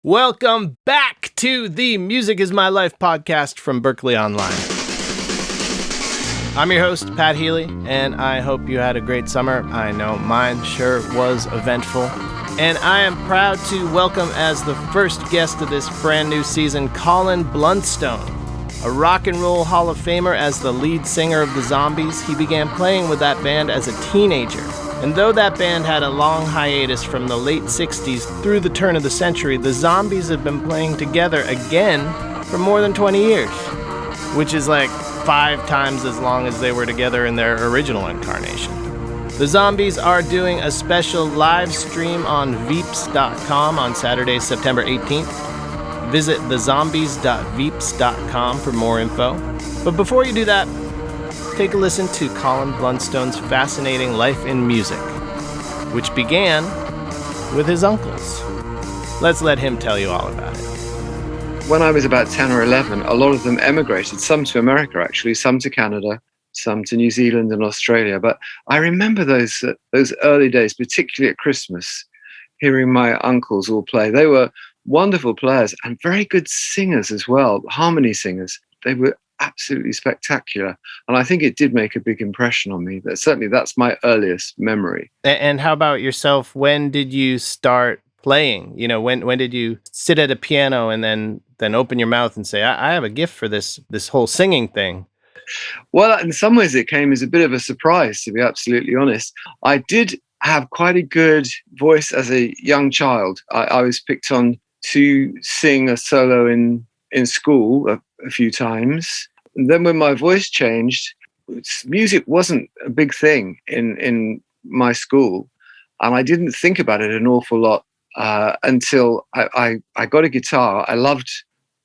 Welcome back to the Music is My Life podcast from Berklee Online. I'm your host, Pat Healy, and I hope you had a great summer. I know mine sure was eventful. And I am proud to welcome as the first guest of this brand new season, Colin Blunstone, a rock and roll Hall of Famer as the lead singer of the Zombies. He began playing with that band as a teenager. And though that band had a long hiatus from the late 60s through the turn of the century, the Zombies have been playing together again for more than 20 years, which is like 5 times as long as they were together in their original incarnation. The Zombies are doing a special live stream on veeps.com on Saturday, September 18th. Visit thezombies.veeps.com for more info. But before you do that, take a listen to Colin Blunstone's fascinating life in music, which began with his uncles. Let's let him tell you all about it. When I was about 10 or 11, a lot of them emigrated, some to America actually, some to Canada, some to New Zealand and Australia. But I remember those early days, particularly at Christmas, hearing my uncles all play. They were wonderful players and very good singers as well, harmony singers. They were absolutely spectacular, and I think it did make a big impression on me. Certainly that's my earliest memory. And how about yourself? When did you start playing? You know, when did you sit at a piano and then open your mouth and say, I have a gift for this whole singing thing? Well, in some ways it came as a bit of a surprise, to be absolutely honest. I did have quite a good voice as a young child. I was picked on to sing a solo in school a few times. And then when my voice changed, music wasn't a big thing in my school, and I didn't think about it an awful lot until I got a guitar. I loved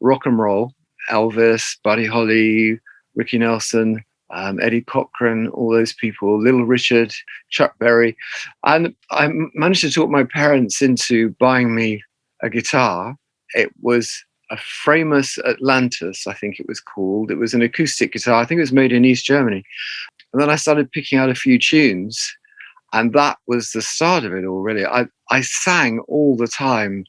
rock and roll, Elvis, Buddy Holly, Ricky Nelson, Eddie Cochran, all those people, Little Richard, Chuck Berry. And I managed to talk my parents into buying me a guitar. It was a Framus Atlantis, I think it was called. It was an acoustic guitar. I think it was made in East Germany. And then I started picking out a few tunes, and that was the start of it all, really. I sang all the time.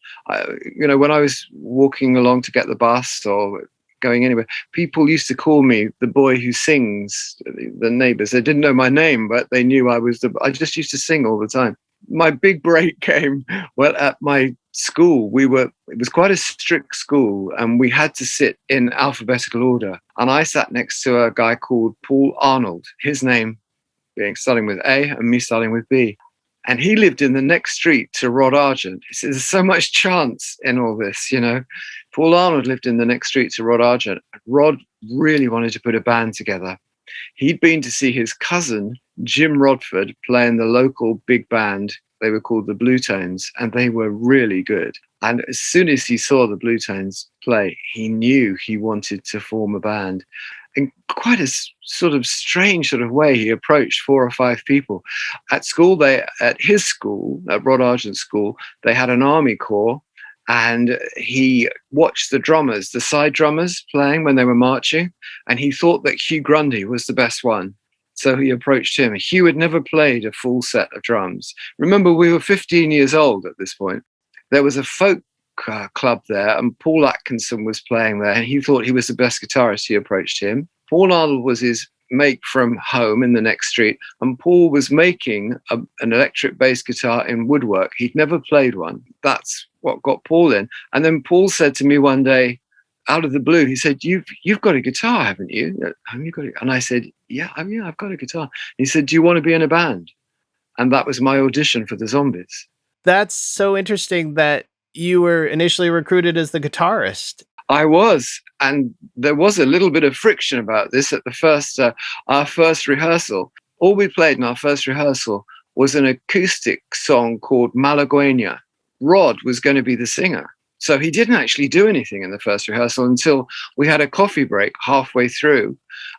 When I was walking along to get the bus or going anywhere, people used to call me the boy who sings. The neighbors, they didn't know my name, but they knew I just used to sing all the time. My big break came at my school. It was quite a strict school, and we had to sit in alphabetical order. And I sat next to a guy called Paul Arnold, his name being starting with A and me starting with B. And he lived in the next street to Rod Argent. There's so much chance in all this, you know. Paul Arnold lived in the next street to Rod Argent. Rod really wanted to put a band together. He'd been to see his cousin, Jim Rodford, play in the local big band. They were called the Blue Tones, and they were really good. And as soon as he saw the Blue Tones play, he knew he wanted to form a band. In quite a sort of strange sort of way, he approached 4 or 5 people. At his school, at Rod Argent School, they had an army corps, and he watched the side drummers playing when they were marching, and he thought that Hugh Grundy was the best one. So he approached him. Hugh had never played a full set of drums. Remember, we were 15 years old at this point. There was a folk club there, and Paul Atkinson was playing there, and he thought he was the best guitarist. He approached him. Paul Arnold was his mate from home in the next street, and Paul was making an electric bass guitar in woodwork. He'd never played one. That's what got Paul in. And then Paul said to me one day, out of the blue, he said, "You've got a guitar, haven't you? Have you got it?" And I said, "Yeah, I've got a guitar." He said, "Do you want to be in a band?" And that was my audition for the Zombies. That's so interesting that you were initially recruited as the guitarist. I was, and there was a little bit of friction about this at our first rehearsal. All we played in our first rehearsal was an acoustic song called Malagueña. Rod was going to be the singer. So he didn't actually do anything in the first rehearsal until we had a coffee break halfway through.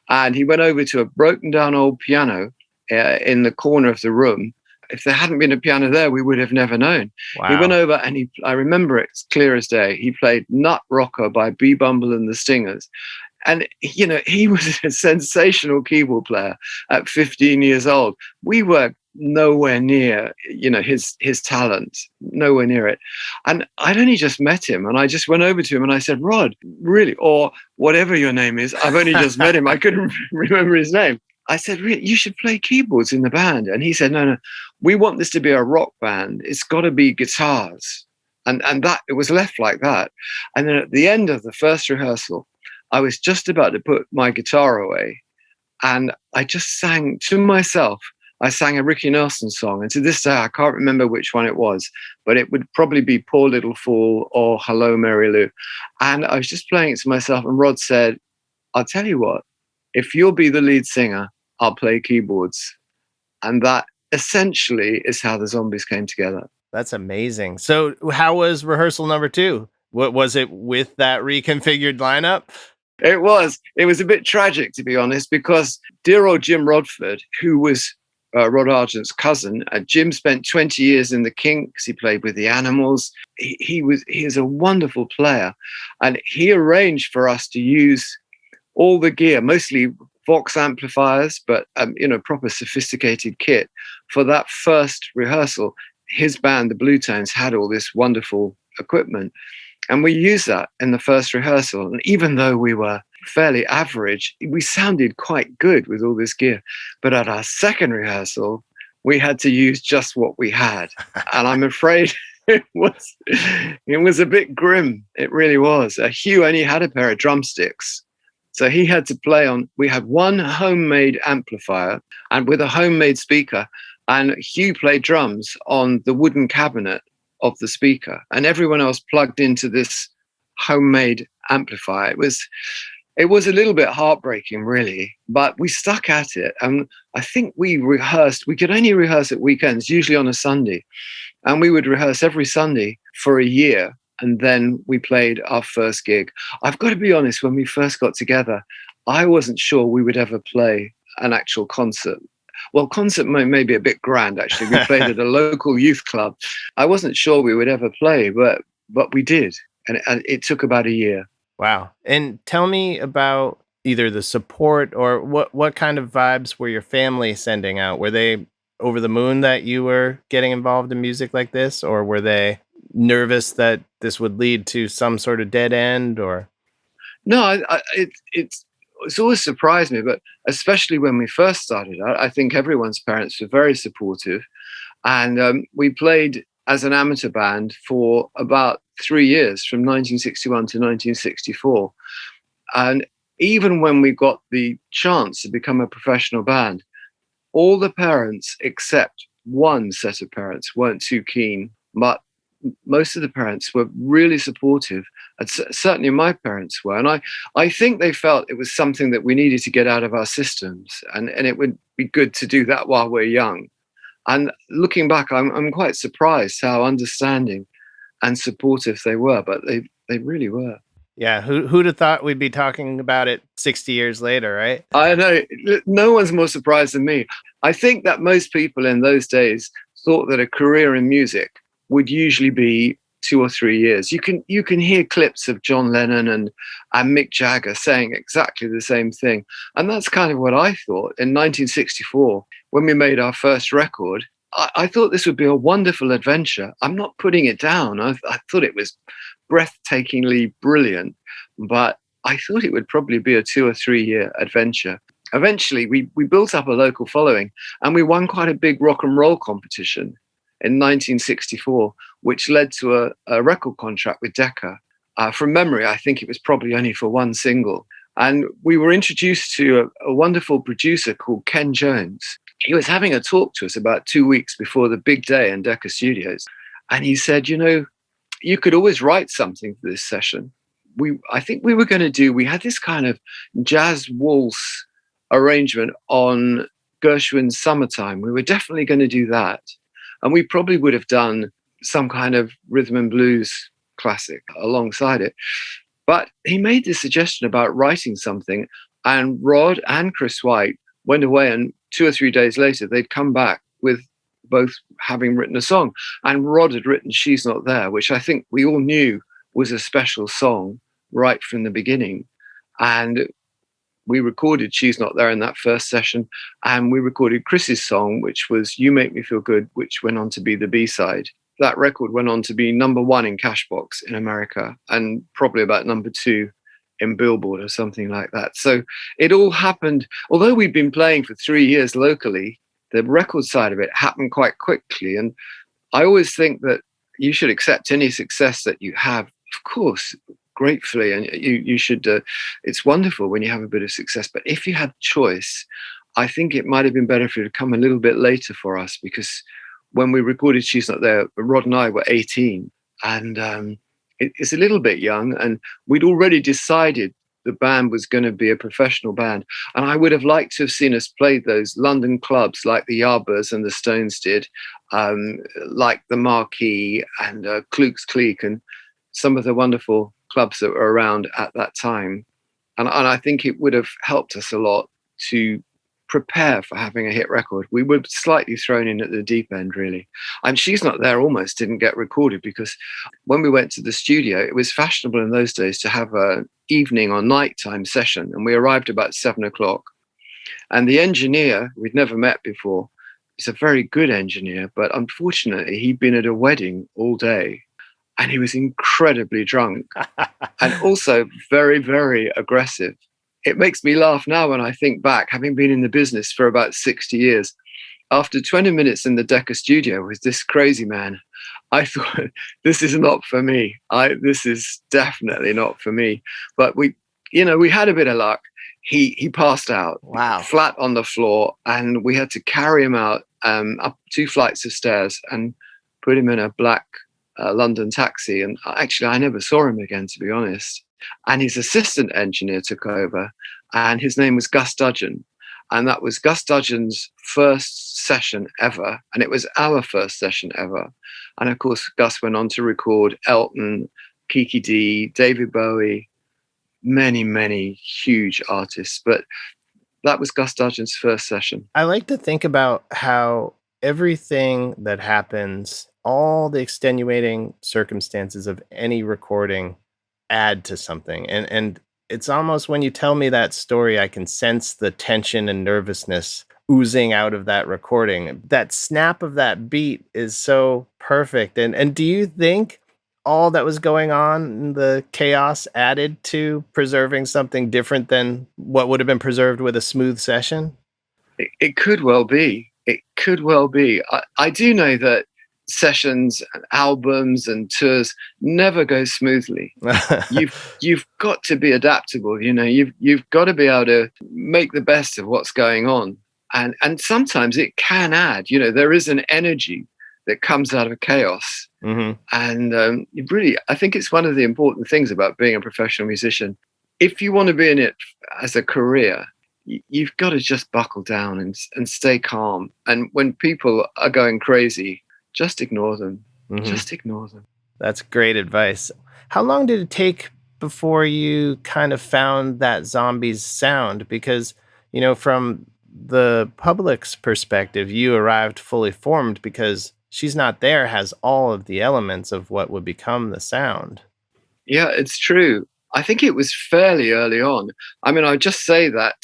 And he went over to a broken down old piano in the corner of the room. If there hadn't been a piano there, we would have never known. Wow. He went over and I remember it clear as day. He played Nut Rocker by B. Bumble and the Stingers. And, he was a sensational keyboard player at 15 years old. We were nowhere near, his talent, nowhere near it. And I'd only just met him, and I just went over to him and I said, Rod, really, or whatever your name is, I've only just met him. I couldn't remember his name. I said, really, you should play keyboards in the band. And he said, no, we want this to be a rock band. It's got to be guitars. And that it was left like that. And then at the end of the first rehearsal, I was just about to put my guitar away. And I just sang to myself. I sang a Ricky Nelson song. And to this day, I can't remember which one it was, but it would probably be Poor Little Fool or Hello, Mary Lou. And I was just playing it to myself. And Rod said, I'll tell you what, if you'll be the lead singer, I'll play keyboards. And that essentially is how the Zombies came together. That's amazing. So how was rehearsal number 2? What was it with that reconfigured lineup? It was a bit tragic, to be honest, because dear old Jim Rodford, who was Rod Argent's cousin, Jim spent 20 years in the Kinks. He played with the Animals. He is a wonderful player, and he arranged for us to use all the gear, mostly Vox amplifiers, but proper sophisticated kit for that first rehearsal. His band, the Blue Tones, had all this wonderful equipment. And we used that in the first rehearsal. And even though we were fairly average, we sounded quite good with all this gear. But at our second rehearsal, we had to use just what we had. And I'm afraid it was a bit grim. It really was. Hugh only had a pair of drumsticks. So he had to play on, we had one homemade amplifier and with a homemade speaker. And Hugh played drums on the wooden cabinet of the speaker, and everyone else plugged into this homemade amplifier. It was a little bit heartbreaking, really, but we stuck at it. And I think we could only rehearse at weekends, usually on a Sunday. And we would rehearse every Sunday for a year. And then we played our first gig. I've got to be honest, when we first got together, I wasn't sure we would ever play an actual concert. Well, concert may be a bit grand, actually. We played at a local youth club. I wasn't sure we would ever play, but we did. And it took about a year. Wow. And tell me about either the support or what kind of vibes were your family sending out? Were they over the moon that you were getting involved in music like this? Or were they nervous that this would lead to some sort of dead end? Or no, it's always surprised me, but especially when we first started out, I think everyone's parents were very supportive. And we played as an amateur band for about 3 years, from 1961 to 1964. And even when we got the chance to become a professional band, all the parents, except one set of parents, weren't too keen. But most of the parents were really supportive, and certainly my parents were. And I think they felt it was something that we needed to get out of our systems, and it would be good to do that while we're young. And looking back, I'm quite surprised how understanding and supportive they were, but they really were. Yeah, who'd have thought we'd be talking about it 60 years later, right? I know, no one's more surprised than me. I think that most people in those days thought that a career in music would usually be 2 or 3 years. You can hear clips of John Lennon and Mick Jagger saying exactly the same thing. And that's kind of what I thought in 1964, when we made our first record. I thought this would be a wonderful adventure. I'm not putting it down. I thought it was breathtakingly brilliant, but I thought it would probably be a 2 or 3 year adventure. Eventually, we built up a local following, and we won quite a big rock and roll competition in 1964, which led to a record contract with Decca. From memory, I think it was probably only for one single. And we were introduced to a wonderful producer called Ken Jones. He was having a talk to us about 2 weeks before the big day in Decca Studios. And he said, you could always write something for this session. I think we had this kind of jazz waltz arrangement on Gershwin's Summertime. We were definitely going to do that. And we probably would have done some kind of rhythm and blues classic alongside it. But he made this suggestion about writing something, and Rod and Chris White went away, and 2 or 3 days later, they'd come back with both having written a song. And Rod had written She's Not There, which I think we all knew was a special song right from the beginning. And we recorded She's Not There in that first session, and we recorded Chris's song, which was You Make Me Feel Good, which went on to be the B-side. That record went on to be #1 in Cashbox in America, and probably about #2 in Billboard or something like that. So it all happened, although we'd been playing for 3 years locally, the record side of it happened quite quickly. And I always think that you should accept any success that you have, of course, gratefully, and you should. It's wonderful when you have a bit of success, but if you had choice, I think it might have been better for it to come a little bit later for us, because when we recorded She's Not There, Rod and I were 18, and it's a little bit young, and we'd already decided the band was going to be a professional band, and I would have liked to have seen us play those London clubs like the Yardbirds and the Stones did, like the Marquee and Kluk's Clique and some of the wonderful clubs that were around at that time. And I think it would have helped us a lot to prepare for having a hit record. We were slightly thrown in at the deep end, really. And She's Not There almost didn't get recorded, because when we went to the studio, it was fashionable in those days to have an evening or nighttime session. And we arrived about 7:00. And the engineer, we'd never met before, is a very good engineer, but unfortunately, he'd been at a wedding all day. And he was incredibly drunk and also very, very aggressive. It makes me laugh now when I think back, having been in the business for about 60 years. After 20 minutes in the Decca studio with this crazy man, I thought, this is not for me. This is definitely not for me. But we had a bit of luck. He passed out, Wow, flat on the floor, and we had to carry him out up 2 flights of stairs and put him in a black London taxi. And actually, I never saw him again, to be honest. And his assistant engineer took over, and his name was Gus Dudgeon. And that was Gus Dudgeon's first session ever. And it was our first session ever. And of course, Gus went on to record Elton, Kiki D, David Bowie, many, many huge artists. But that was Gus Dudgeon's first session. I like to think about how everything that happens, all the extenuating circumstances of any recording, add to something. And it's almost, when you tell me that story, I can sense the tension and nervousness oozing out of that recording. That snap of that beat is so perfect. And do you think all that was going on, the chaos, added to preserving something different than what would have been preserved with a smooth session? It could well be. It could well be. I do know that sessions and albums and tours never go smoothly. You've got to be adaptable. You've got to be able to make the best of what's going on, and sometimes it can add. There is an energy that comes out of chaos, and I think it's one of the important things about being a professional musician. If you want to be in it as a career, you've got to just buckle down and stay calm. And when people are going crazy, just ignore them. Mm-hmm. Just ignore them. That's great advice. How long did it take before you kind of found that Zombies sound? Because, from the public's perspective, you arrived fully formed, because She's Not There has all of the elements of what would become the sound. Yeah, it's true. I think it was fairly early on. I mean, I'll just say that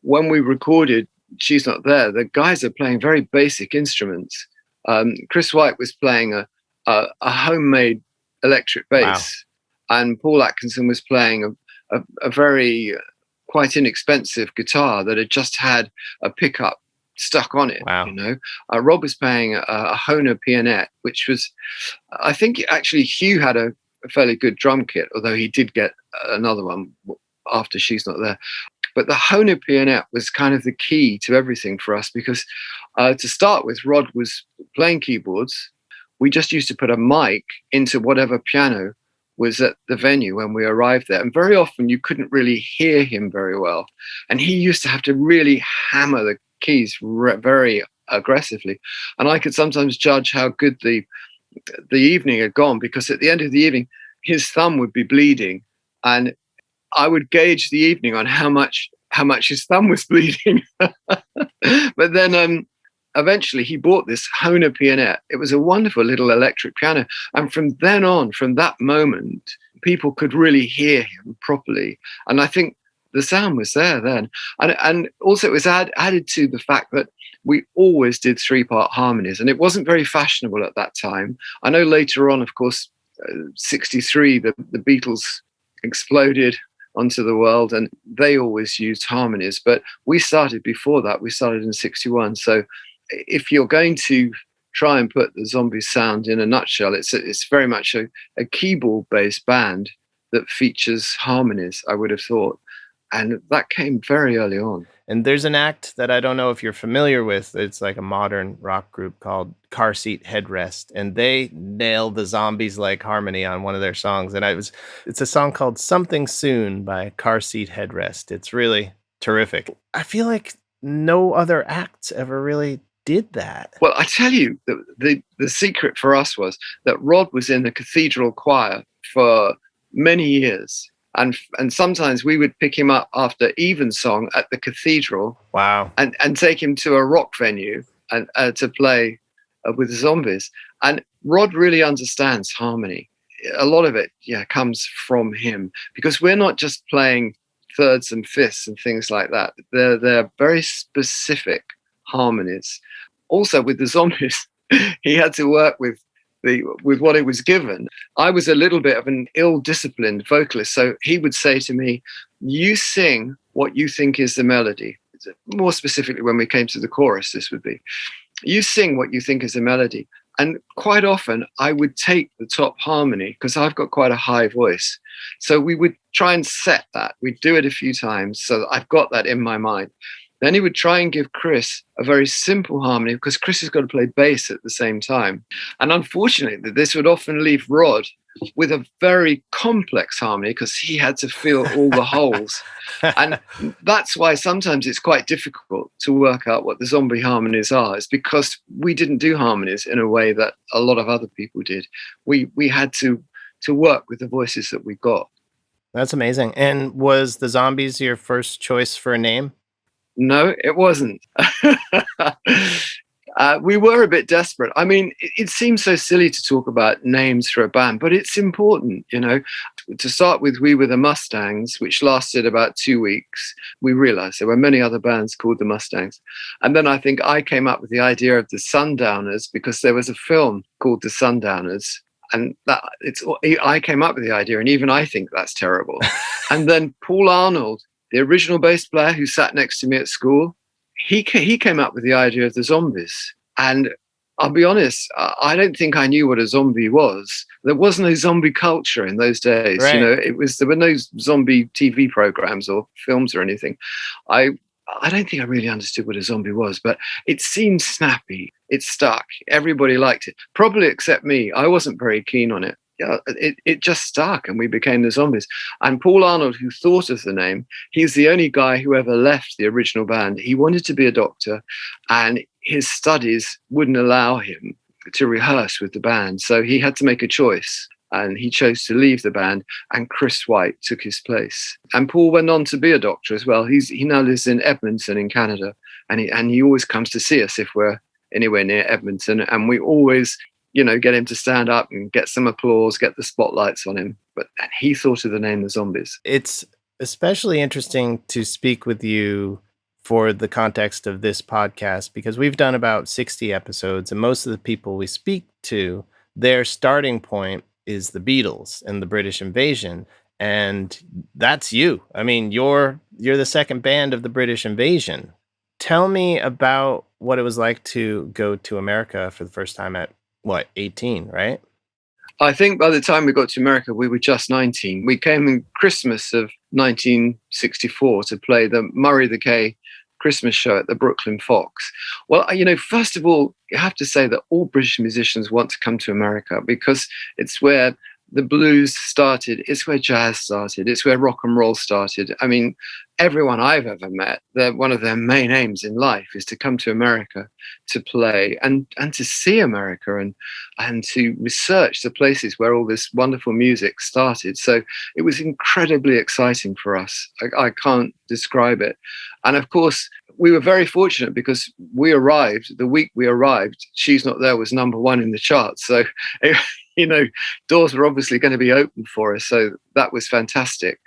when we recorded She's Not There, the guys are playing very basic instruments. Chris White was playing a homemade electric bass, wow. And Paul Atkinson was playing a very quite inexpensive guitar that had just had a pickup stuck on it. Wow. Rob was playing a Hohner pianette, which was, I think actually Hugh had a fairly good drum kit, although he did get another one after She's Not There. But the Hohner pianette was kind of the key to everything for us, because to start with, Rod was playing keyboards. We just used to put a mic into whatever piano was at the venue when we arrived there. And very often you couldn't really hear him very well. And he used to have to really hammer the keys very aggressively. And I could sometimes judge how good the evening had gone, because at the end of the evening, his thumb would be bleeding. And I would gauge the evening on how much his thumb was bleeding. But then eventually he bought this Hohner pianette. It was a wonderful little electric piano. And from then on, from that moment, people could really hear him properly. And I think the sound was there then. And also it was added to the fact that we always did 3-part harmonies, and it wasn't very fashionable at that time. I know later on, of course, 63, the Beatles exploded onto the world, and they always used harmonies. But we started before that. We started in 61. So if you're going to try and put the Zombies sound in a nutshell, it's very much a keyboard-based band that features harmonies, I would have thought. And that came very early on. And there's an act that I don't know if you're familiar with. It's like a modern rock group called Car Seat Headrest, and they nail the Zombies-like harmony on one of their songs. And it's a song called Something Soon by Car Seat Headrest. It's really terrific. I feel like no other acts ever really did that. Well, I tell you, the secret for us was that Rod was in the cathedral choir for many years. And sometimes we would pick him up after evensong at the cathedral. Wow. And take him to a rock venue and to play with the Zombies. And Rod really understands harmony. A lot of it, comes from him, because we're not just playing thirds and fifths and things like that. They're very specific harmonies. Also, with the Zombies, he had to work with what he was given. I was a little bit of an ill-disciplined vocalist, so he would say to me, you sing what you think is the melody. More specifically, when we came to the chorus, this would be, you sing what you think is the melody. And quite often I would take the top harmony, because I've got quite a high voice. So we would try and set that. We'd do it a few times so that I've got that in my mind. Then he would try and give Chris a very simple harmony, because Chris has got to play bass at the same time. And unfortunately, this would often leave Rod with a very complex harmony, because he had to fill all the holes. And that's why sometimes it's quite difficult to work out what the zombie harmonies are. It's because we didn't do harmonies in a way that a lot of other people did. We had to work with the voices that we got. That's amazing. And was the Zombies your first choice for a name? No, it wasn't. We were a bit desperate. I mean, it seems so silly to talk about names for a band, but it's important, To start with, we were the Mustangs, which lasted about 2 weeks. We realized there were many other bands called the Mustangs. And then I think I came up with the idea of the Sundowners, because there was a film called The Sundowners. And I came up with the idea, and even I think that's terrible. And then Paul Arnold, the original bass player who sat next to me at school, he came up with the idea of the Zombies. And I'll be honest, I don't think I knew what a zombie was. There was no zombie culture in those days. Right. There were no zombie TV programs or films or anything. I don't think I really understood what a zombie was, but it seemed snappy. It stuck. Everybody liked it, probably except me. I wasn't very keen on it. It just stuck, and we became the Zombies. And Paul Arnold, who thought of the name, he's the only guy who ever left the original band. He wanted to be a doctor, and his studies wouldn't allow him to rehearse with the band. So he had to make a choice, and he chose to leave the band, and Chris White took his place. And Paul went on to be a doctor as well. He now lives in Edmonton in Canada, and he always comes to see us if we're anywhere near Edmonton, and we always get him to stand up and get some applause, get the spotlights on him. But he thought of the name The Zombies. It's especially interesting to speak with you for the context of this podcast, because we've done about 60 episodes, and most of the people we speak to, their starting point is the Beatles and the British Invasion. And that's you. I mean, you're the second band of the British Invasion. Tell me about what it was like to go to America for the first time at 18, right? I think by the time we got to America, we were just 19. We came in Christmas of 1964 to play the Murray the K Christmas show at the Brooklyn Fox. Well, first of all, you have to say that all British musicians want to come to America, because it's where the blues started, it's where jazz started, it's where rock and roll started. I mean, everyone I've ever met, one of their main aims in life is to come to America to play and to see America and to research the places where all this wonderful music started. So it was incredibly exciting for us. I can't describe it. And of course, we were very fortunate, because we arrived, the week we arrived, She's Not There was #1 in the charts. So, doors were obviously going to be open for us. So that was fantastic.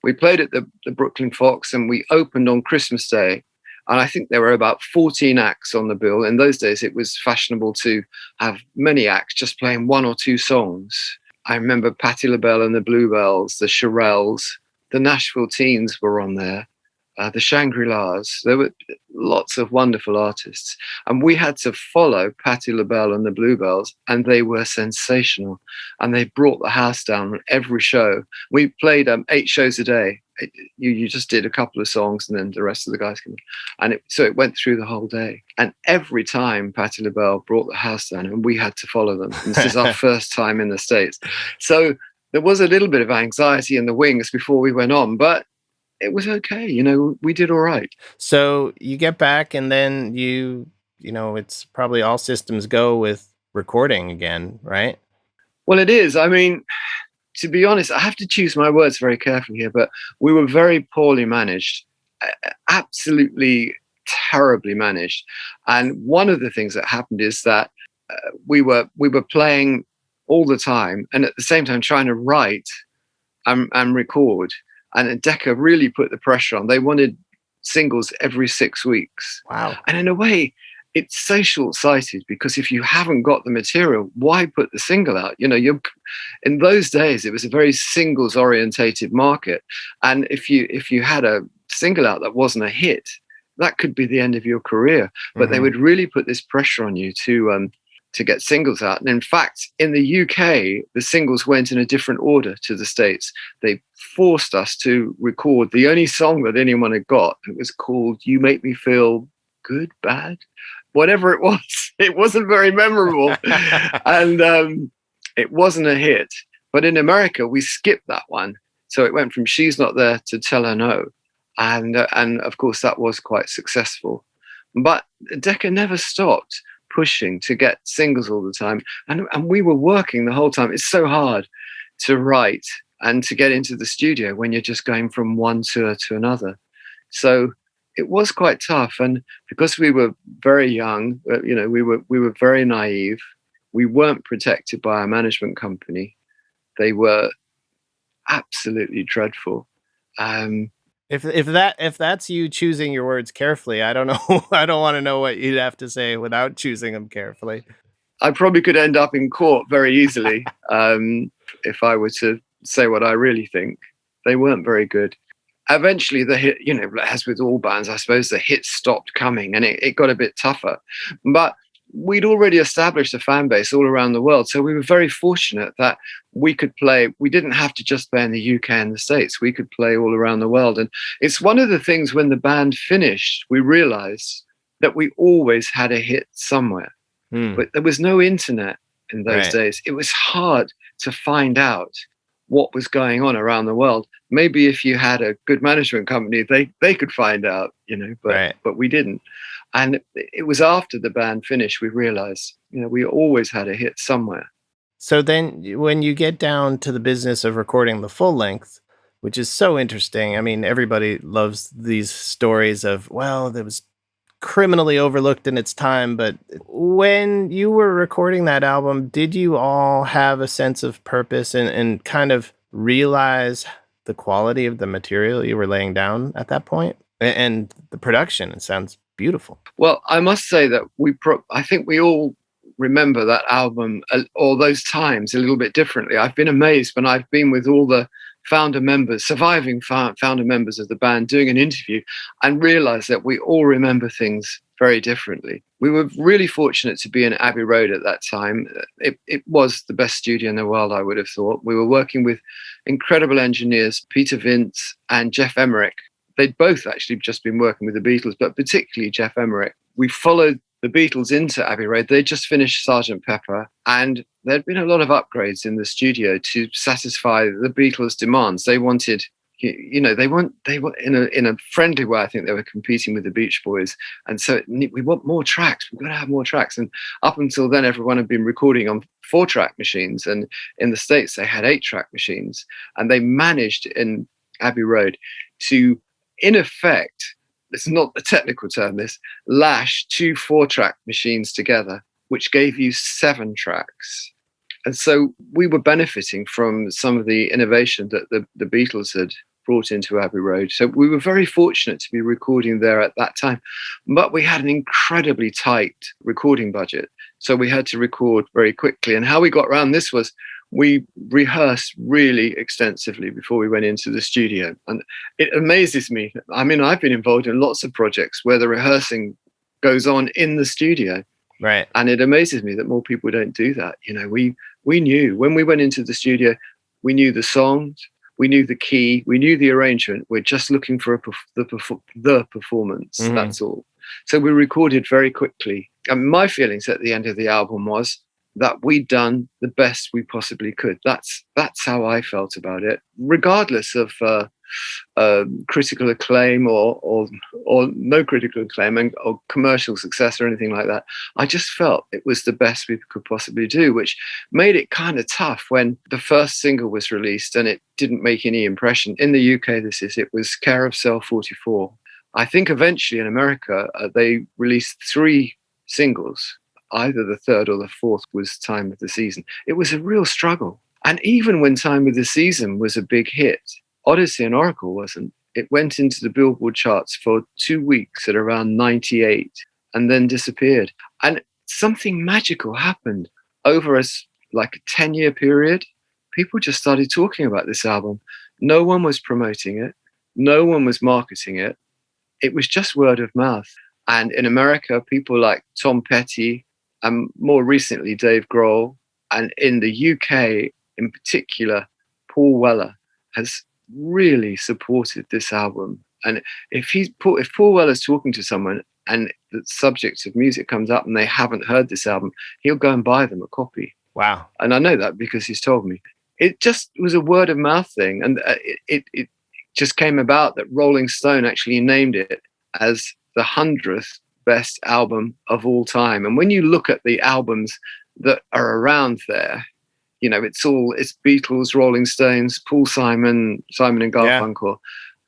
We played at the Brooklyn Fox, and we opened on Christmas Day. And I think there were about 14 acts on the bill. In those days, it was fashionable to have many acts just playing one or two songs. I remember Patti LaBelle and the Bluebells, the Shirelles, the Nashville Teens were on there, the Shangri-Las. There were lots of wonderful artists. And we had to follow Patti LaBelle and the Bluebells, and they were sensational. And they brought the house down on every show. We played 8 shows a day. You just did a couple of songs, and then the rest of the guys came. And so it went through the whole day. And every time Patti LaBelle brought the house down, and we had to follow them. And this is our first time in the States. So there was a little bit of anxiety in the wings before we went on, but it was okay. We did all right. So you get back, and then it's probably all systems go with recording again, right? Well, it is. I mean, to be honest, I have to choose my words very carefully here, but we were very poorly managed, absolutely terribly managed. And one of the things that happened is that we were playing all the time, and at the same time trying to write and record. And Decca really put the pressure on. They wanted singles every 6 weeks. Wow. And in a way, it's so short-sighted, because if you haven't got the material, why put the single out? In those days, it was a very singles-orientated market. And if you had a single out that wasn't a hit, that could be the end of your career. But they would really put this pressure on you to get singles out. And in fact, in the UK, the singles went in a different order to the States. They forced us to record the only song that anyone had got. It was called You Make Me Feel Good, Bad, whatever it was. It wasn't very memorable. And it wasn't a hit. But in America, we skipped that one. So it went from She's Not There to Tell Her No. And of course, that was quite successful. But Decca never stopped pushing to get singles all the time. And we were working the whole time. It's so hard to write and to get into the studio when you're just going from one tour to another. So it was quite tough. And because we were very young, we were very naive. We weren't protected by our management company. They were absolutely dreadful. If that's you choosing your words carefully, I don't know. I don't want to know what you'd have to say without choosing them carefully. I probably could end up in court very easily if I were to say what I really think. They weren't very good. Eventually, the hit, as with all bands, I suppose the hits stopped coming, and it got a bit tougher. But we'd already established a fan base all around the world. So we were very fortunate that we could play. We didn't have to just play in the UK and the States. We could play all around the world. And it's one of the things when the band finished, we realized that we always had a hit somewhere. But there was no internet in those days. It was hard to find out what was going on around the world. Maybe if you had a good management company, they could find out, but we didn't. And it was after the band finished, we realized, we always had a hit somewhere. So then when you get down to the business of recording the full length, which is so interesting. I mean, everybody loves these stories of, well, there was criminally overlooked in its time. But when you were recording that album, did you all have a sense of purpose and kind of realize the quality of the material you were laying down at that point? And the production, it sounds beautiful. Well, I must say that I think we all remember that album or those times a little bit differently. I've been amazed when I've been with all the surviving founder members of the band, doing an interview and realized that we all remember things very differently. We were really fortunate to be in Abbey Road at that time. It was the best studio in the world, I would have thought. We were working with incredible engineers, Peter Vince and Jeff Emerick. They'd both actually just been working with the Beatles, but particularly Jeff Emerick. We followed the Beatles into Abbey Road. They just finished Sgt. Pepper, and there'd been a lot of upgrades in the studio to satisfy the Beatles' demands. They wanted, they were in a friendly way. I think they were competing with the Beach Boys, and so we want more tracks. We've got to have more tracks. And up until then, everyone had been recording on 4-track machines, and in the States they had 8-track machines, and they managed in Abbey Road to, in effect, it's not a technical term, lash 2 4-track machines together, which gave you 7 tracks. And so we were benefiting from some of the innovation that the Beatles brought into Abbey Road. So we were very fortunate to be recording there at that time. But we had an incredibly tight recording budget. So we had to record very quickly. And how we got around this was we rehearsed really extensively before we went into the studio. And it amazes me. I mean, I've been involved in lots of projects where the rehearsing goes on in the studio. Right. And it amazes me that more people don't do that. You know, we knew when we went into the studio, we knew the songs, we knew the key, we knew the arrangement. We're just looking for the performance. Mm-hmm. That's all. So we recorded very quickly. And my feelings at the end of the album was that we'd done the best we possibly could. That's how I felt about it, regardless of critical acclaim or no critical acclaim or commercial success or anything like that. I just felt it was the best we could possibly do, which made it kind of tough when the first single was released and it didn't make any impression. In the UK, it was Care of Cell 44. I think eventually in America, they released 3 singles. Either the third or the fourth was Time of the Season. It was a real struggle. And even when Time of the Season was a big hit, Odyssey and Oracle wasn't. It went into the Billboard charts for 2 weeks at around 98 and then disappeared. And something magical happened over a 10-year period. People just started talking about this album. No one was promoting it. No one was marketing it. It was just word of mouth. And in America, people like Tom Petty and more recently Dave Grohl, and in the UK in particular, Paul Weller has really supported this album. And if Paul Weller's talking to someone and the subject of music comes up and they haven't heard this album, he'll go and buy them a copy. Wow. And I know that because he's told me. It just was a word of mouth thing. And it just came about that Rolling Stone actually named it as the 100th best album of all time. And when you look at the albums that are around there, you know, it's Beatles, Rolling Stones, Paul Simon and Garfunkel.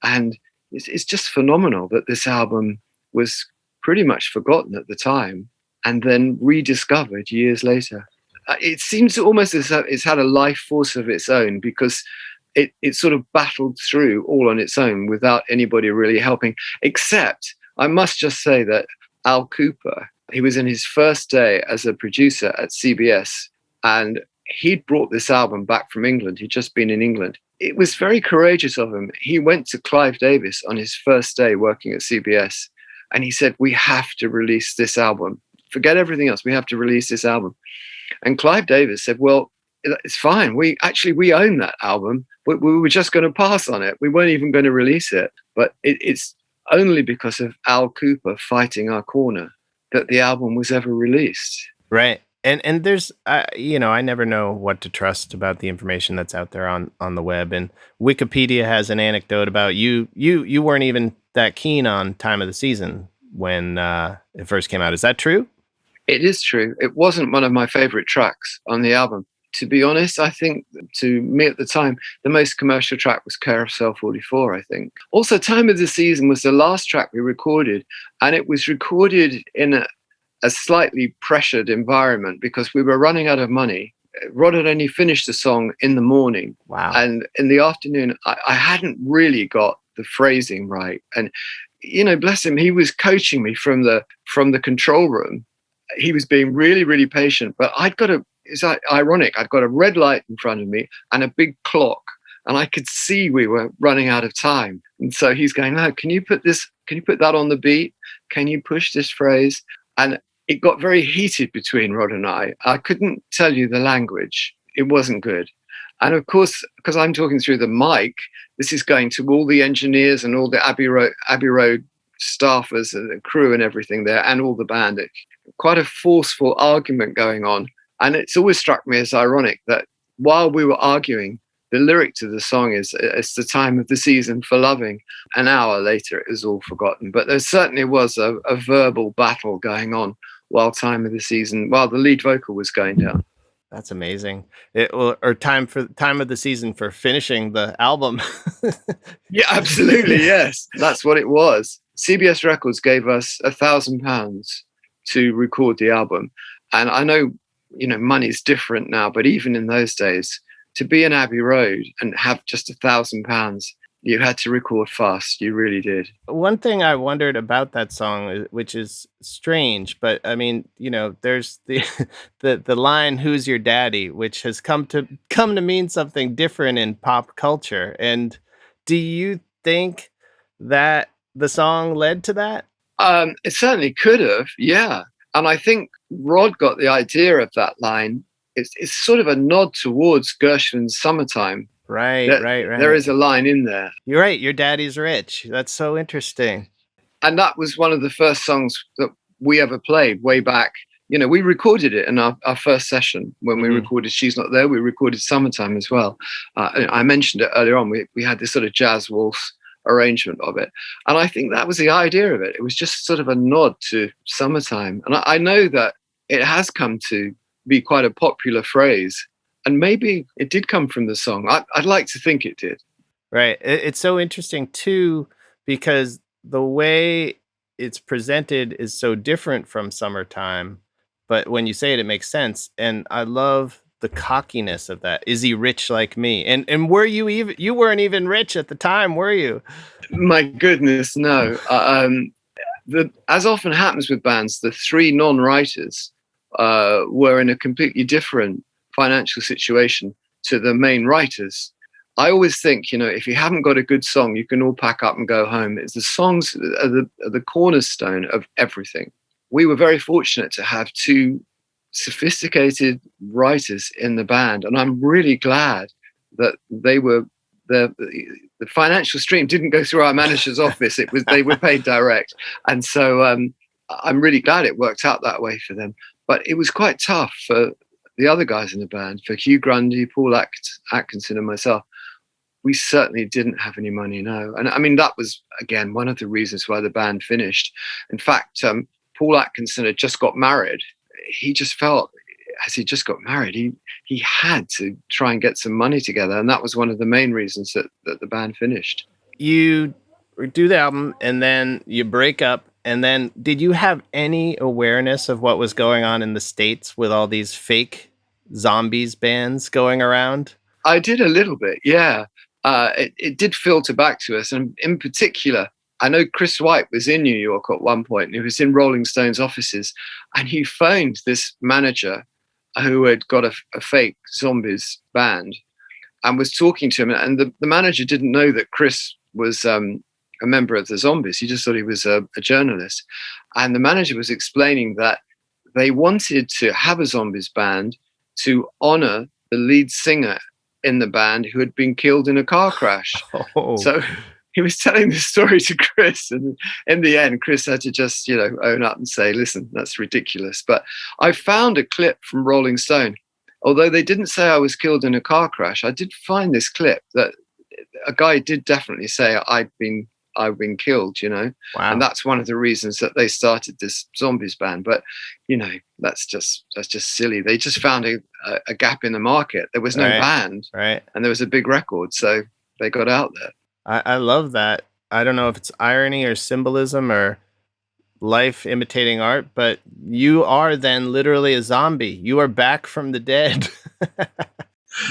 Yeah. And it's just phenomenal that this album was pretty much forgotten at the time and then rediscovered years later. It seems almost as though it's had a life force of its own because it sort of battled through all on its own without anybody really helping, except I must just say that Al Cooper, he was in his first day as a producer at CBS, and he'd brought this album back from England. He'd just been in England. It was very courageous of him. He went to Clive Davis on his first day working at CBS, and he said, "We have to release this album. Forget everything else. We have to release this album." And Clive Davis said, "Well, it's fine. We own that album. We were just going to pass on it. We weren't even going to release it. But it's only because of Al Cooper fighting our corner that the album was ever released." Right. And there's, I never know what to trust about the information that's out there on the web. And Wikipedia has an anecdote about you weren't even that keen on Time of the Season when it first came out. Is that true? It is true. It wasn't one of my favorite tracks on the album. To be honest, I think to me at the time, the most commercial track was Care of Cell 44, I think. Also, Time of the Season was the last track we recorded, and it was recorded in a slightly pressured environment because we were running out of money. Rod had only finished the song in the morning. Wow. And in the afternoon, I hadn't really got the phrasing right. And, bless him, he was coaching me from the control room. He was being really, really patient, but it's ironic. I'd got a red light in front of me and a big clock, and I could see we were running out of time. And so he's going, "No, can you put that on the beat? Can you push this phrase?" And it got very heated between Rod and I. I couldn't tell you the language. It wasn't good. And of course, because I'm talking through the mic, this is going to all the engineers and all the Abbey Road staffers and the crew and everything there, and all the band. Quite a forceful argument going on. And it's always struck me as ironic that while we were arguing, the lyric to the song is, "It's the time of the season for loving." An hour later, it was all forgotten. But there certainly was a verbal battle going on while the lead vocal was going down. That's amazing. Or time of the season for finishing the album. Yeah, absolutely. Yes, that's what it was. CBS Records gave us £1,000 to record the album. And I know, money's different now, but even in those days, to be in Abbey Road and have just £1,000, You had to record fast. You really did. One thing I wondered about that song, which is strange, but I mean, there's the the line "Who's your daddy," which has come to mean something different in pop culture. And do you think that the song led to that? It certainly could have, yeah. And I think Rod got the idea of that line. It's sort of a nod towards Gershwin's "Summertime." Right. There is a line in there. You're right. Your daddy's rich. That's so interesting. And that was one of the first songs that we ever played way back. We recorded it in our first session when we recorded She's Not There. We recorded "Summertime" as well. I mentioned it earlier on. We had this sort of jazz waltz arrangement of it. And I think that was the idea of it. It was just sort of a nod to summertime. And I know that it has come to be quite a popular phrase. And maybe it did come from the song. I'd like to think it did. Right. It's so interesting, too, because the way it's presented is so different from Summertime. But when you say it, it makes sense. And I love the cockiness of that. Is he rich like me? And were you weren't even rich at the time, were you? My goodness, no. As often happens with bands, the three non-writers were in a completely different financial situation to the main writers. I always think, if you haven't got a good song, you can all pack up and go home. It's the songs are the cornerstone of everything. We were very fortunate to have two sophisticated writers in the band, and I'm really glad that they were the financial stream didn't go through our manager's office. They were paid direct, and so I'm really glad it worked out that way for them. But it was quite tough for the other guys in the band, for Hugh Grundy, Paul Atkinson, and myself. We certainly didn't have any money, no. And I mean, that was, again, one of the reasons why the band finished. In fact, Paul Atkinson had just got married. He just felt, as he just got married, he had to try and get some money together. And that was one of the main reasons that the band finished. You do the album and then you break up. And then did you have any awareness of what was going on in the States with all these fake zombies bands going around? I did a little bit, yeah. It did filter back to us. And in particular, I know Chris White was in New York at one point. He was in Rolling Stone's offices. And he phoned this manager who had got a fake zombies band and was talking to him. And the manager didn't know that Chris was a member of the Zombies. He just thought he was a journalist. And the manager was explaining that they wanted to have a Zombies band to honor the lead singer in the band who had been killed in a car crash. Oh. So he was telling this story to Chris, and in the end, Chris had to just, own up and say, listen, that's ridiculous. But I found a clip from Rolling Stone. Although they didn't say I was killed in a car crash, I did find this clip that a guy did definitely say I've been killed, Wow. And that's one of the reasons that they started this Zombies band. But, that's just silly. They just found a gap in the market. There was no band, right? And there was a big record, so they got out there. I love that. I don't know if it's irony or symbolism or life imitating art, but you are then literally a zombie. You are back from the dead.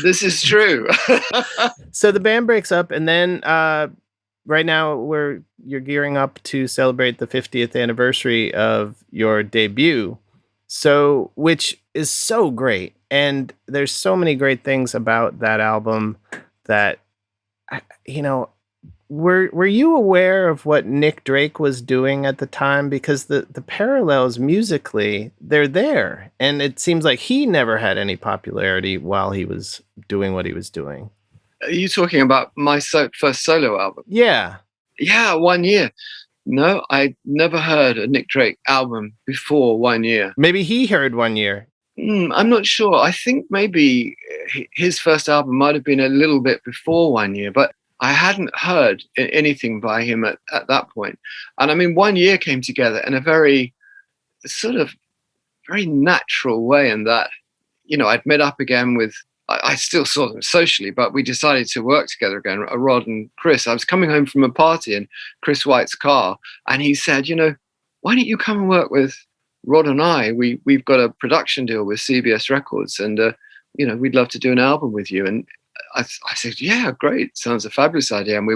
This is true. So the band breaks up, and then right now you're gearing up to celebrate the 50th anniversary of your debut. So, which is so great. And there's so many great things about that album that, were you aware of what Nick Drake was doing at the time? Because the parallels musically, they're there. And it seems like he never had any popularity while he was doing what he was doing. Are you talking about my first solo album? Yeah. Yeah, 1 year. No, I never heard a Nick Drake album before 1 year. Maybe he heard 1 year. I'm not sure. I think maybe his first album might have been a little bit before 1 year, but I hadn't heard anything by him at that point. And I mean, 1 year came together in a very natural way, in that, I'd met up again with, I still saw them socially, but we decided to work together again, Rod and Chris. I was coming home from a party in Chris White's car, and he said, why don't you come and work with Rod and I? We've got a production deal with CBS Records, and we'd love to do an album with you. And I said, yeah, great. Sounds a fabulous idea. And we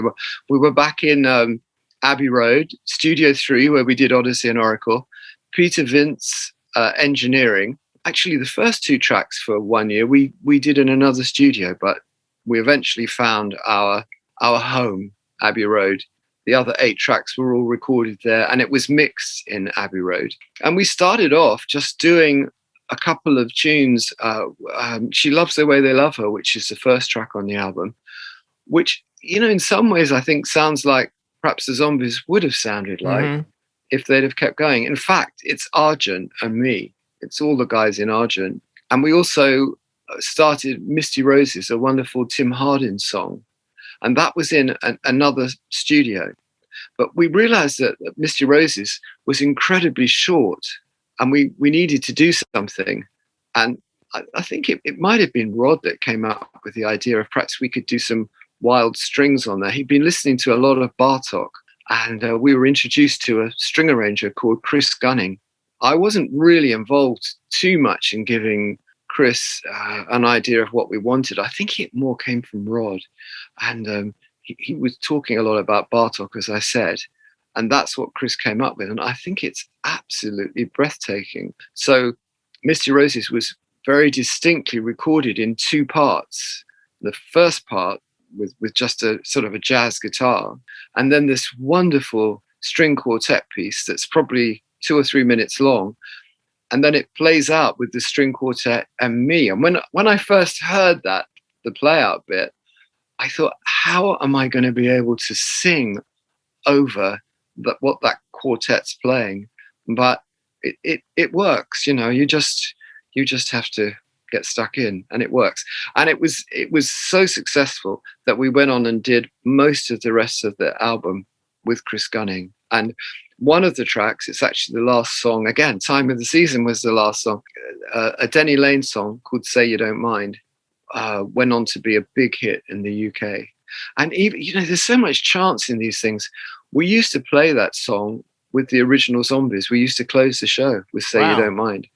were back in Abbey Road, Studio 3, where we did Odyssey and Oracle. Peter Vince engineering. Actually, the first 2 tracks for 1 year we did in another studio, but we eventually found our home, Abbey Road. The other 8 tracks were all recorded there, and it was mixed in Abbey Road. And we started off just doing a couple of tunes. She Loves the Way They Love Her, which is the first track on the album, which, you know, in some ways I think sounds like perhaps the Zombies would have sounded like if they'd have kept going. In fact, it's Argent and me. It's all the guys in Argent. And we also started Misty Roses, a wonderful Tim Hardin song. And that was in another studio. But we realized that Misty Roses was incredibly short, and we needed to do something. And I think it might have been Rod that came up with the idea of perhaps we could do some wild strings on there. He'd been listening to a lot of Bartok, and we were introduced to a string arranger called Chris Gunning. I wasn't really involved too much in giving Chris an idea of what we wanted. I think it more came from Rod, and he was talking a lot about Bartok, as I said, and that's what Chris came up with, and I think it's absolutely breathtaking. So Misty Roses was very distinctly recorded in 2 parts. The first part with just a sort of a jazz guitar, and then this wonderful string quartet piece that's probably 2 or 3 minutes long. And then it plays out with the string quartet and me. And when I first heard that, the play out bit, I thought, how am I going to be able to sing over what that quartet's playing? But it works, you know. You just have to get stuck in, and it works. And it was so successful that we went on and did most of the rest of the album with Chris Gunning. And one of the tracks, it's actually the last song. Again, Time of the Season was the last song. A Denny Lane song called Say You Don't Mind went on to be a big hit in the UK. And even, you know, there's so much chance in these things. We used to play that song with the original Zombies. We used to close the show with Say You Don't Mind.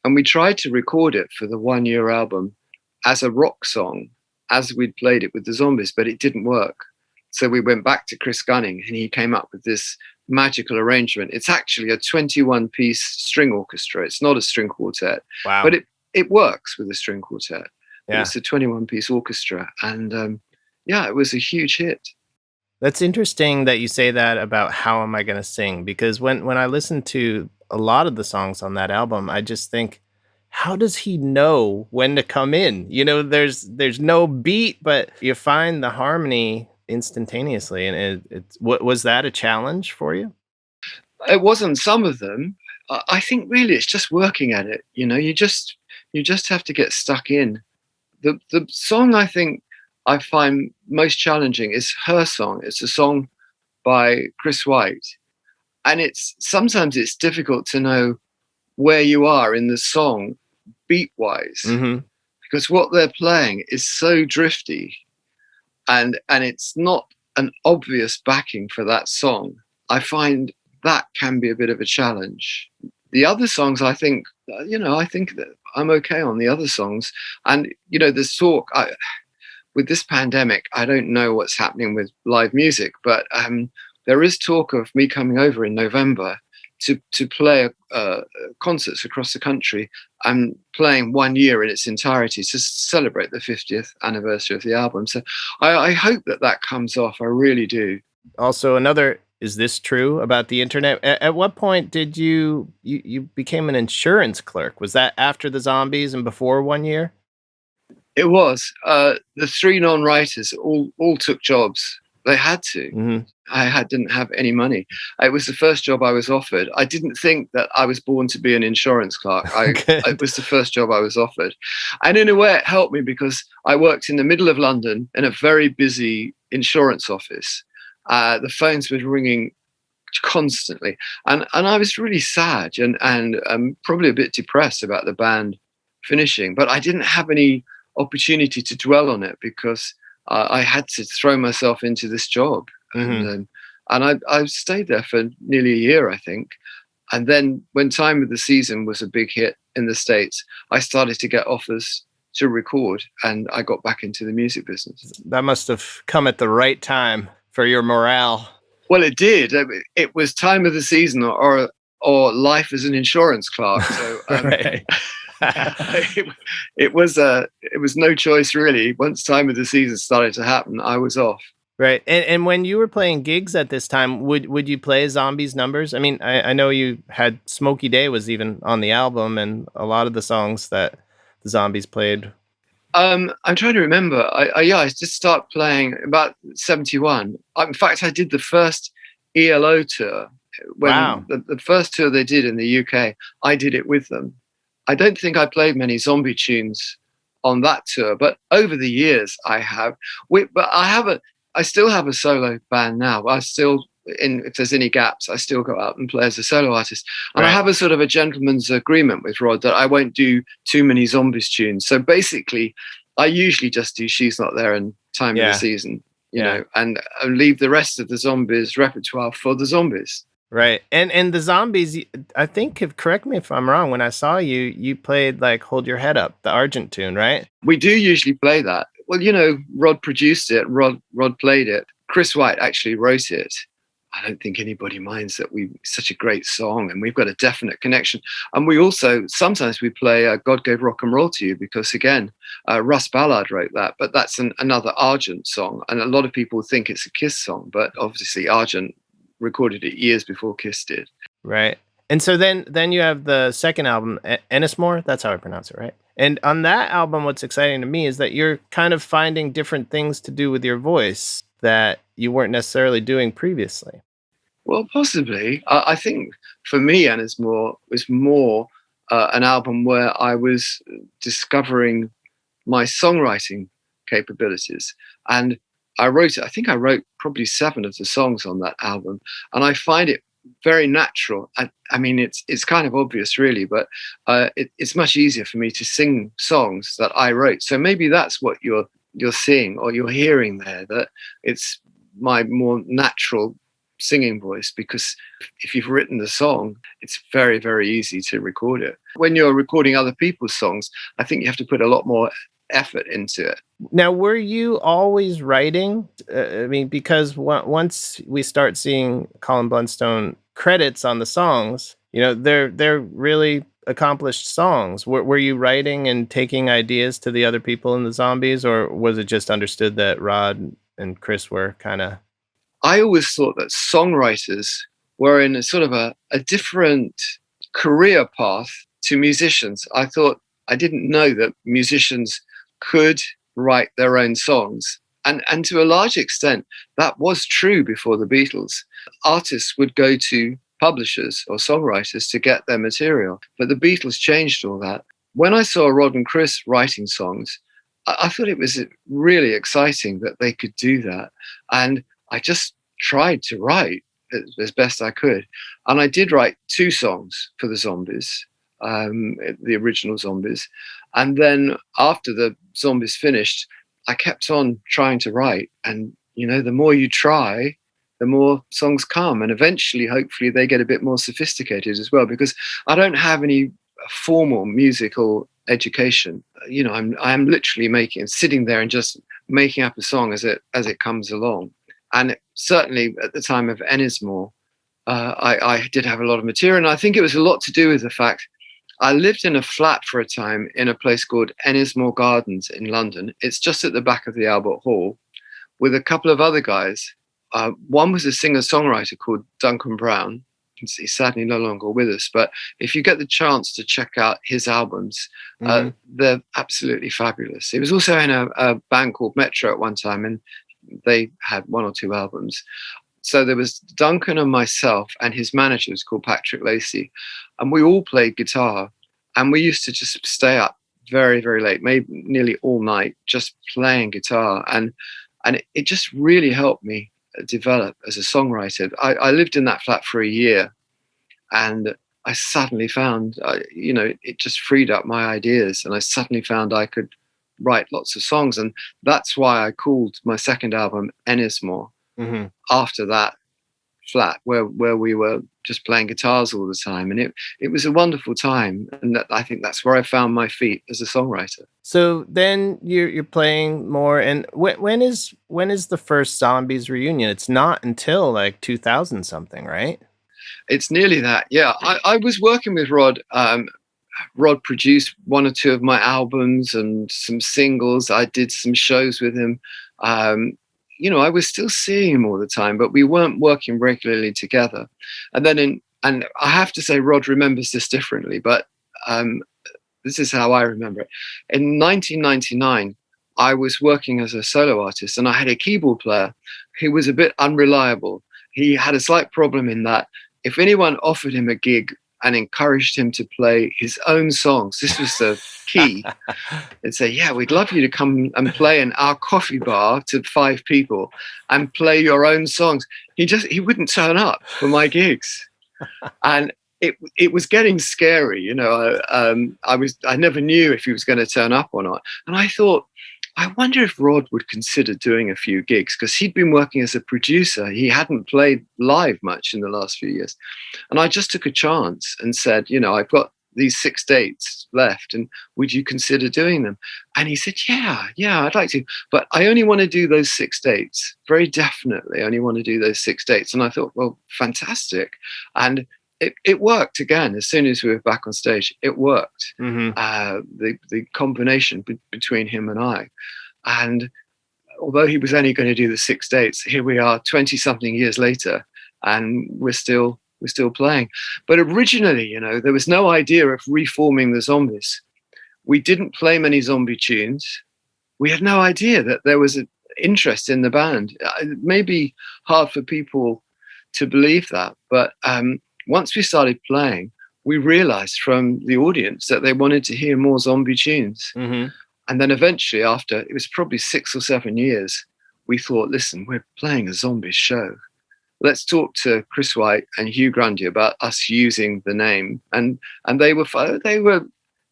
And we tried to record it for the 1 year album as a rock song, as we'd played it with the Zombies, but it didn't work. So we went back to Chris Gunning, and he came up with this magical arrangement. It's actually a 21-piece string orchestra. It's not a string quartet, but it works with a string quartet. Yeah. It's a 21-piece orchestra, and it was a huge hit. That's interesting that you say that about How Am I Gonna Sing, because when I listen to a lot of the songs on that album, I just think, how does he know when to come in? You know, there's no beat, but you find the harmony instantaneously. And was that a challenge for you? It wasn't some of them. I think really it's just working at it. You know, you just have to get stuck in. The song I think I find most challenging is her song. It's a song by Chris White. And sometimes it's difficult to know where you are in the song beat-wise, because what they're playing is so drifty, and it's not an obvious backing for that song. I find that can be a bit of a challenge. The other songs, I think that I'm okay on the other songs. And, you know, there's talk, with this pandemic, I don't know what's happening with live music, but there is talk of me coming over in November to play concerts across the country. I'm playing 1 year in its entirety to celebrate the 50th anniversary of the album. So I hope that comes off. I really do. Also, is this true about the internet? At what point did you became an insurance clerk? Was that after the Zombies and before 1 year? It was. The 3 non-writers all took jobs. They had to. Mm-hmm. I didn't have any money. It was the first job I was offered. I didn't think that I was born to be an insurance clerk. It was the first job I was offered. And in a way, it helped me because I worked in the middle of London in a very busy insurance office. The phones were ringing constantly. And I was really sad and probably a bit depressed about the band finishing. But I didn't have any opportunity to dwell on it because I had to throw myself into this job. Mm-hmm. And I stayed there for nearly a year, I think. And then when Time of the Season was a big hit in the States, I started to get offers to record, and I got back into the music business. That must have come at the right time for your morale. Well, it did. It was time of the season, or life as an insurance clerk. So it was no choice really. Once time of the season started to happen, I was off. Right. And when you were playing gigs at this time, would you play Zombies numbers? I mean, I know you had Smoky Day was even on the album, and a lot of the songs that the Zombies played. I'm trying to remember. I just started playing about 71. In fact, I did the first ELO tour. When the first tour they did in the UK, I did it with them. I don't think I played many zombie tunes on that tour, but over the years I have. I still have a solo band now. If there's any gaps, I still go out and play as a solo artist. And I have a sort of a gentleman's agreement with Rod that I won't do too many Zombies tunes. So basically, I usually just do She's Not There and Time of the Season, you know, and leave the rest of the Zombies repertoire for the Zombies. Right. And the Zombies, I think, correct me if I'm wrong, when I saw you played like Hold Your Head Up, the Argent tune, right? We do usually play that. Well, you know, Rod produced it. Rod played it. Chris White actually wrote it. I don't think anybody minds that such a great song, and we've got a definite connection. And we also, sometimes we play God Gave Rock and Roll to You, because again, Russ Ballard wrote that, but that's another Argent song. And a lot of people think it's a Kiss song, but obviously Argent recorded it years before Kiss did. Right. And so then you have the second album, Anismore. That's how I pronounce it, right? And on that album, what's exciting to me is that you're kind of finding different things to do with your voice that you weren't necessarily doing previously. Well, possibly. I think for me, Anismore was more an album where I was discovering my songwriting capabilities. And I think I wrote probably 7 of the songs on that album. And I find it very natural. I mean, it's kind of obvious, really, but it's much easier for me to sing songs that I wrote. So maybe that's what you're seeing or you're hearing there, that it's my more natural singing voice, because if you've written the song, it's very, very easy to record it. When you're recording other people's songs, I think you have to put a lot more effort into it. Now, were you always writing? I mean, because once we start seeing Colin Blunstone credits on the songs, you know, they're really accomplished songs. Were you writing and taking ideas to the other people in the Zombies, or was it just understood that Rod and Chris were kind of... I always thought that songwriters were in a sort of a different career path to musicians. I didn't know that musicians could write their own songs. And to a large extent, that was true before the Beatles. Artists would go to publishers or songwriters to get their material, but the Beatles changed all that. When I saw Rod and Chris writing songs, I thought it was really exciting that they could do that. And I just tried to write as best I could. And I did write 2 songs for the Zombies, the original Zombies. And then after the Zombies finished, I kept on trying to write. And, you know, the more you try, the more songs come. And eventually, hopefully, they get a bit more sophisticated as well, because I don't have any formal musical education. You know, I'm literally sitting there and just making up a song as it comes along. And certainly at the time of Anismore, I did have a lot of material. And I think it was a lot to do with the fact I lived in a flat for a time in a place called Anismore Gardens in London. It's just at the back of the Albert Hall, with a couple of other guys. One was a singer-songwriter called Duncan Brown. He's sadly no longer with us, but if you get the chance to check out his albums, they're absolutely fabulous. He was also in a band called Metro at one time, and they had 1 or 2 albums. So there was Duncan and myself, and his manager was called Patrick Lacey, and we all played guitar, and we used to just stay up very, very late, maybe nearly all night, just playing guitar, and it just really helped me develop as a songwriter. I lived in that flat for a year, and I suddenly found, it just freed up my ideas, and I suddenly found I could write lots of songs. And that's why I called my second album Anismore. After that flat where we were just playing guitars all the time, and it was a wonderful time, and I think that's where I found my feet as a songwriter. So then you're playing more, and when is the first Zombies reunion? It's not until like 2000 something, right? It's nearly that. Yeah, I was working with Rod. Rod produced one or two of my albums and some singles. I did some shows with him. I was still seeing him all the time, but we weren't working regularly together. And then and I have to say, Rod remembers this differently, but this is how I remember it. In 1999, I was working as a solo artist, and I had a keyboard player who was a bit unreliable. He had a slight problem in that if anyone offered him a gig and encouraged him to play his own songs, this was the key. They'd say, yeah, we'd love you to come and play in our coffee bar to 5 people and play your own songs. He wouldn't turn up for my gigs. And it was getting scary, I never knew if he was going to turn up or not. And I thought, I wonder if Rod would consider doing a few gigs, because he'd been working as a producer. He hadn't played live much in the last few years. And I just took a chance and said, I've got these 6 dates left, and would you consider doing them? And he said, yeah, I'd like to, but I only want to do those 6 dates. Very definitely, I only want to do those 6 dates. And I thought, well, fantastic. And it worked again. As soon as we were back on stage, it worked. Mm-hmm. The combination between him and I. And although he was only going to do the 6 dates, here we are 20 something years later, and we're still playing. But originally, there was no idea of reforming the Zombies. We didn't play many zombie tunes. We had no idea that there was an interest in the band. It may be hard for people to believe that, but once we started playing, we realized from the audience that they wanted to hear more zombie tunes. Mm-hmm. And then eventually, after it was probably 6 or 7 years, we thought, listen, we're playing a zombie show. Let's talk to Chris White and Hugh Grundy about us using the name. And they were a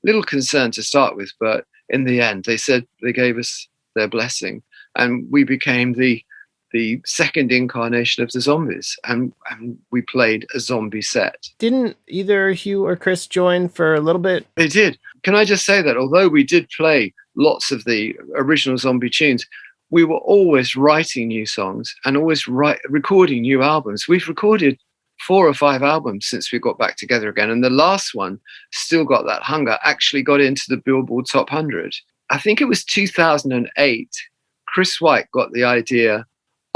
little concerned to start with, but in the end, they gave us their blessing, and we became the second incarnation of the Zombies, and we played a zombie set. Didn't either Hugh or Chris join for a little bit? They did. Can I just say that although we did play lots of the original zombie tunes, we were always writing new songs and always recording new albums. We've recorded 4 or 5 albums since we got back together again, and the last one, Still Got That Hunger, actually got into the Billboard Top 100. I think it was 2008. Chris White got the idea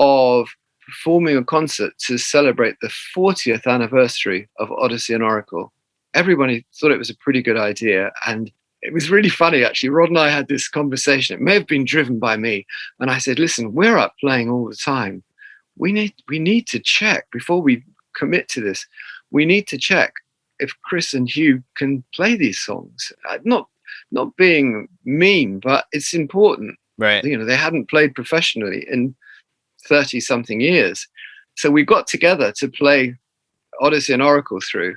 of performing a concert to celebrate the 40th anniversary of Odyssey and Oracle. Everybody thought it was a pretty good idea, and it was really funny, actually. Rod and I had this conversation. It may have been driven by me. And I said, listen, we're up playing all the time. We need to check before we commit to this. We need to check if Chris and Hugh can play these songs. Not being mean, but it's important. Right. They hadn't played professionally in 30 something years. So we got together to play Odyssey and Oracle through.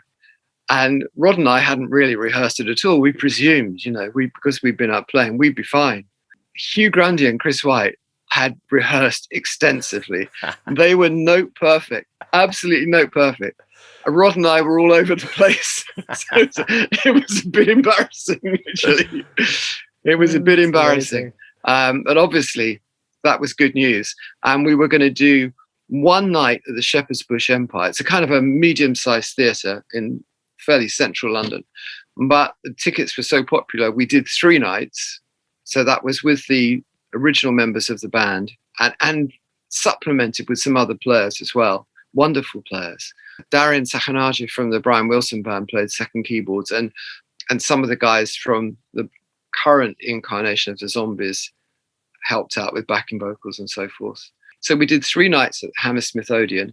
And Rod and I hadn't really rehearsed it at all. We presumed, because we'd been out playing, we'd be fine. Hugh Grundy and Chris White had rehearsed extensively. They were note perfect, absolutely note perfect. Rod and I were all over the place. So it was a bit embarrassing, actually. It was a bit embarrassing. But obviously, that was good news. And we were going to do one night at the Shepherd's Bush Empire. It's a kind of a medium-sized theatre in fairly central London. But the tickets were so popular, we did 3 nights. So that was with the original members of the band and supplemented with some other players as well. Wonderful players. Darian Sakhanaji from the Brian Wilson band played second keyboards, and some of the guys from the current incarnation of the Zombies helped out with backing vocals and so forth. So we did 3 nights at Hammersmith Odeon,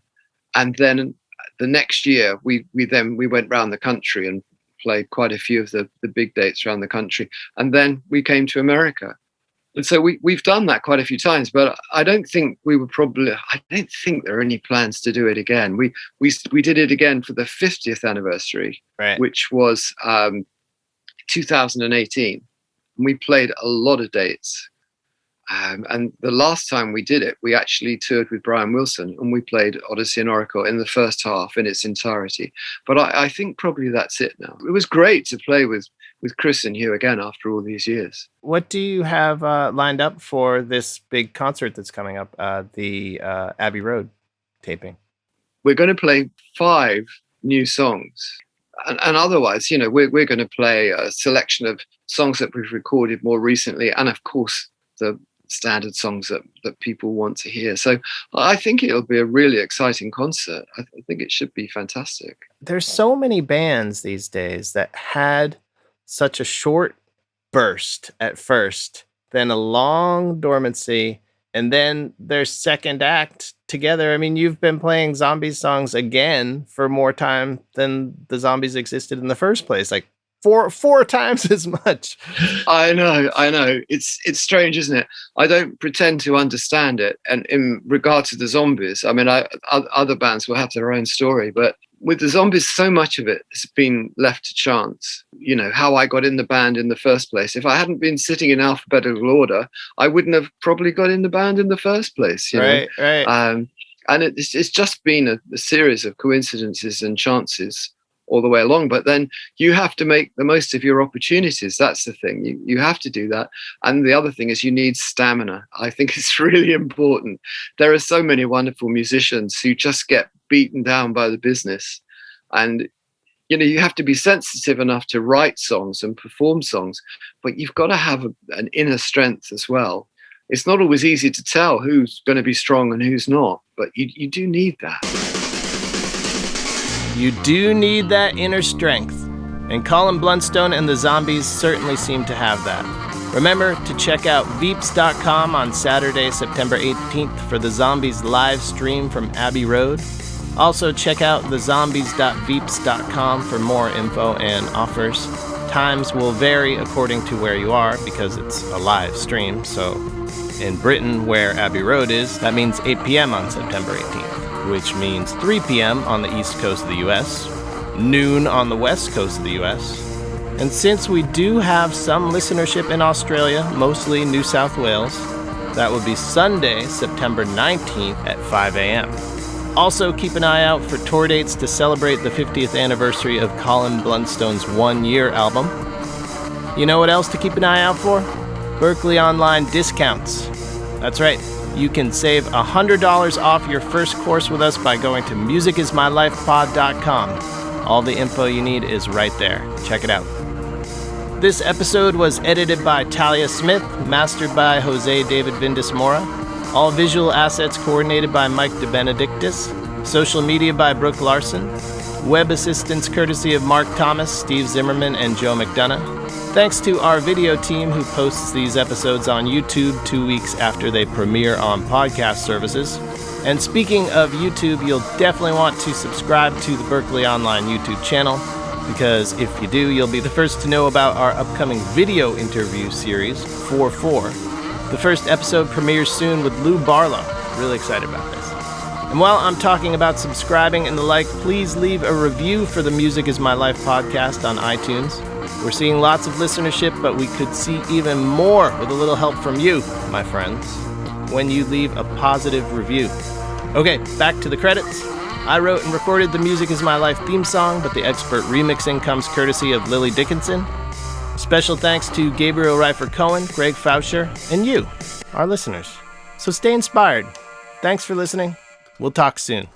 and then the next year we went round the country and played quite a few of the big dates around the country, and then we came to America. And so we've done that quite a few times, but I don't think there are any plans to do it again. We did it again for the 50th anniversary, right, which was 2018. And we played a lot of dates. And the last time we did it, we actually toured with Brian Wilson, and we played Odyssey and Oracle in the first half in its entirety. But I think probably that's it now. It was great to play with Chris and Hugh again after all these years. What do you have lined up for this big concert that's coming up, the Abbey Road taping? We're going to play 5 new songs. And otherwise, we're going to play a selection of songs that we've recorded more recently, and of course, the standard songs that people want to hear. So I think it'll be a really exciting concert. I think it should be fantastic. There's so many bands these days that had such a short burst at first, then a long dormancy, and then their second act together. I mean, you've been playing Zombies songs again for more time than the Zombies existed in the first place. Like four times as much. I know. It's strange, isn't it? I don't pretend to understand it. And in regard to the Zombies, I mean, other bands will have their own story, but with the Zombies, so much of it has been left to chance. How I got in the band in the first place. If I hadn't been sitting in alphabetical order, I wouldn't have probably got in the band in the first place. Right. And it's just been a series of coincidences and chances all the way along. But then you have to make the most of your opportunities. That's the thing. You have to do that. And the other thing is you need stamina. I think it's really important. There are so many wonderful musicians who just get beaten down by the business. And, you have to be sensitive enough to write songs and perform songs, but you've got to have an inner strength as well. It's not always easy to tell who's going to be strong and who's not, but you do need that. You do need that inner strength, and Colin Blunstone and the Zombies certainly seem to have that. Remember to check out veeps.com on Saturday, September 18th for the Zombies live stream from Abbey Road. Also check out thezombies.veeps.com for more info and offers. Times will vary according to where you are because it's a live stream, so in Britain, where Abbey Road is, that means 8 p.m. on September 18th, which means 3 p.m. on the east coast of the U.S., noon on the west coast of the U.S., and since we do have some listenership in Australia, mostly New South Wales, that would be Sunday, September 19th at 5 a.m. Also, keep an eye out for tour dates to celebrate the 50th anniversary of Colin Blunstone's one-year album. You know what else to keep an eye out for? Berklee Online discounts. That's right. You can save $100 off your first course with us by going to musicismylifepod.com. All the info you need is right there. Check it out. This episode was edited by Talia Smith, mastered by Jose David Vindis-Mora. All visual assets coordinated by Mike DeBenedictis. Social media by Brooke Larson. Web assistance courtesy of Mark Thomas, Steve Zimmerman, and Joe McDonough. Thanks to our video team who posts these episodes on YouTube 2 weeks after they premiere on podcast services. And speaking of YouTube, you'll definitely want to subscribe to the Berklee Online YouTube channel, because if you do, you'll be the first to know about our upcoming video interview series, 4-4. The first episode premieres soon with Lou Barlow. Really excited about this. And while I'm talking about subscribing and the like, please leave a review for the Music is My Life podcast on iTunes. We're seeing lots of listenership, but we could see even more with a little help from you, my friends, when you leave a positive review. Okay, back to the credits. I wrote and recorded the Music is My Life theme song, but the expert remixing comes courtesy of Lily Dickinson. Special thanks to Gabriel Reifer-Cohen, Greg Fauscher, and you, our listeners. So stay inspired. Thanks for listening. We'll talk soon.